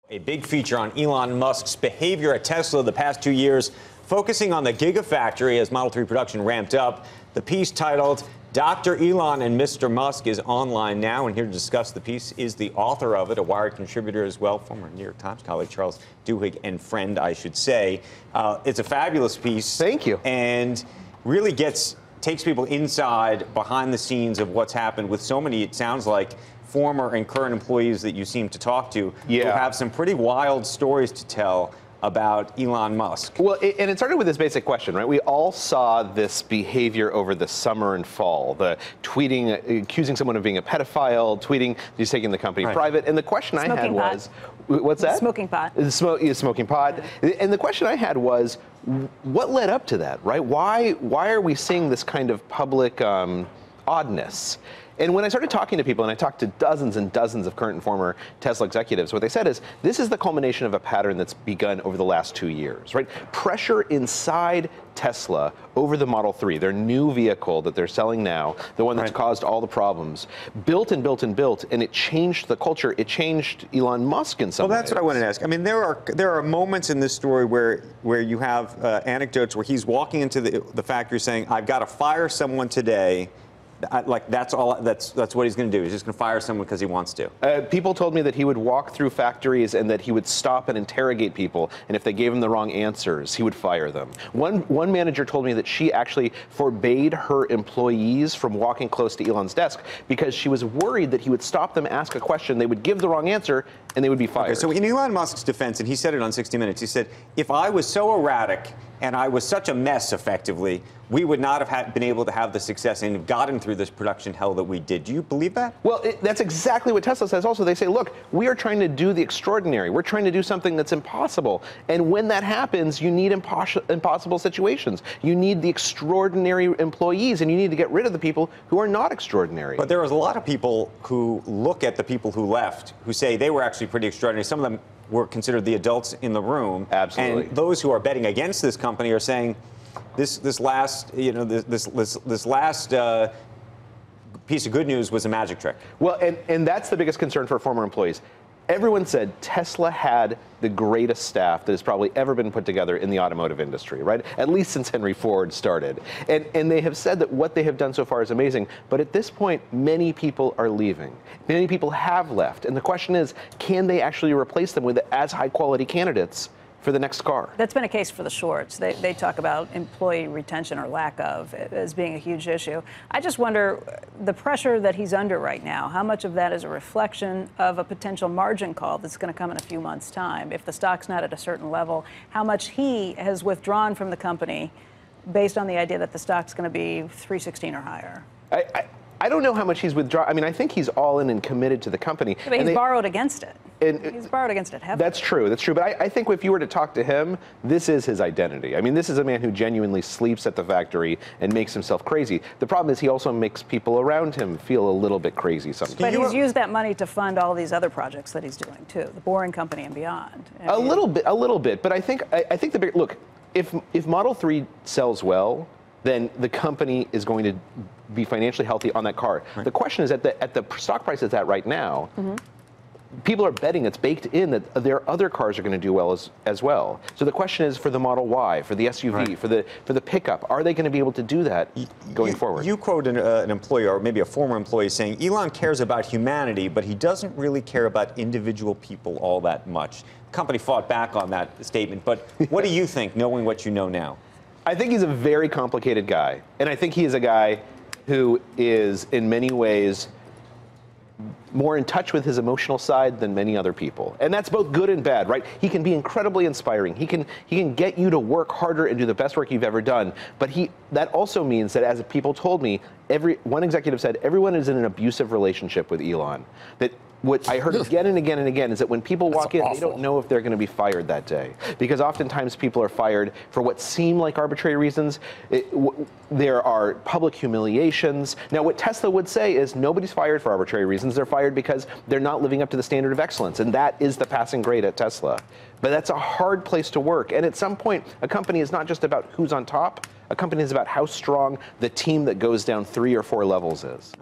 A big feature on Elon Musk's behavior at Tesla the past 2 years, focusing on the Gigafactory as Model 3 production ramped up. The piece titled, Dr. Elon and Mr. Musk is online now, and here to discuss the piece is the author of it, a Wired contributor as well, former New York Times colleague Charles Duhigg, and friend, I should say. It's a fabulous piece. Thank you. And really takes people inside, behind the scenes of what's happened with so many, it sounds like, former and current employees that you seem to talk to who have some pretty wild stories to tell about Elon Musk. Well, and it started with this basic question, right? We all saw this behavior over the summer and fall, the tweeting, accusing someone of being a pedophile, tweeting he's taking the company private. And the question I had was, what's that? Smoking pot. Smoking pot. And the question I had was, what led up to that, right? Why are we seeing this kind of public oddness? And when I started talking to people, and I talked to dozens and dozens of current and former Tesla executives, what they said is, this is the culmination of a pattern that's begun over the last 2 years, right? Pressure inside Tesla over the Model 3, their new vehicle that they're selling now, the one that's caused all the problems, built and built and built, and it changed the culture. It changed Elon Musk in some ways. Well, that's what I wanted to ask. I mean, there are moments in this story where you have anecdotes where he's walking into the factory saying, I've got to fire someone today. That's what he's going to do. He's just going to fire someone because he wants to. People told me that he would walk through factories and that he would stop and interrogate people, and if they gave him the wrong answers, he would fire them. One manager told me that she actually forbade her employees from walking close to Elon's desk because she was worried that he would stop them, ask a question, they would give the wrong answer, and they would be fired. Okay, so in Elon Musk's defense, and he said it on 60 Minutes, he said, if I was so erratic and I was such a mess, effectively, we would not have been able to have the success and have gotten through this production hell that we did. Do you believe that? Well, that's exactly what Tesla says also. They say, look, we are trying to do the extraordinary. We're trying to do something that's impossible. And when that happens, you need impossible situations. You need the extraordinary employees, and you need to get rid of the people who are not extraordinary. But there was a lot of people who look at the people who left who say they were actually pretty extraordinary. Some of them were considered the adults in the room. Absolutely. And those who are betting against this company are saying this last piece of good news was a magic trick. Well, and that's the biggest concern for former employees. Everyone said Tesla had the greatest staff that has probably ever been put together in the automotive industry, right? At least since Henry Ford started. And they have said that what they have done so far is amazing. But at this point, many people are leaving. Many people have left. And the question is, can they actually replace them with as high quality candidates for the next car? That's been a case for the shorts. They talk about employee retention or lack of as being a huge issue. I just wonder, the pressure that he's under right now, how much of that is a reflection of a potential margin call that's going to come in a few months' time? If the stock's not at a certain level, how much he has withdrawn from the company based on the idea that the stock's going to be 316 or higher? I don't know how much he's withdrawn. I mean, I think he's all in and committed to the company. Yeah, but he's borrowed against it. He's borrowed against it heavily. That's true. That's true. But I think if you were to talk to him, this is his identity. I mean, this is a man who genuinely sleeps at the factory and makes himself crazy. The problem is he also makes people around him feel a little bit crazy sometimes. But he's used that money to fund all these other projects that he's doing too, the Boring Company and beyond. A little bit. But I think the big look. If Model 3 sells well, then the company is going to be financially healthy on that car. Right. The question is, at the stock price it's at right now, people are betting, it's baked in, that their other cars are going to do well as well. So the question is, for the Model Y, for the SUV, for the pickup, are they going to be able to do that going forward? You quote an employee, or maybe a former employee, saying, Elon cares about humanity, but he doesn't really care about individual people all that much. The company fought back on that statement, but what do you think, knowing what you know now? I think he's a very complicated guy, and I think he is a guy who is, in many ways, more in touch with his emotional side than many other people. And that's both good and bad, right? He can be incredibly inspiring. He can get you to work harder and do the best work you've ever done. But that also means that, as people told me, one executive said, everyone is in an abusive relationship with Elon. That what I heard again and again and again is that when people walk in, they don't know if they're going to be fired that day. Because oftentimes people are fired for what seem like arbitrary reasons. There are public humiliations. Now, what Tesla would say is nobody's fired for arbitrary reasons. They're fired because they're not living up to the standard of excellence. And that is the passing grade at Tesla. But that's a hard place to work. And at some point, a company is not just about who's on top. A company is about how strong the team that goes down 3 or 4 levels is.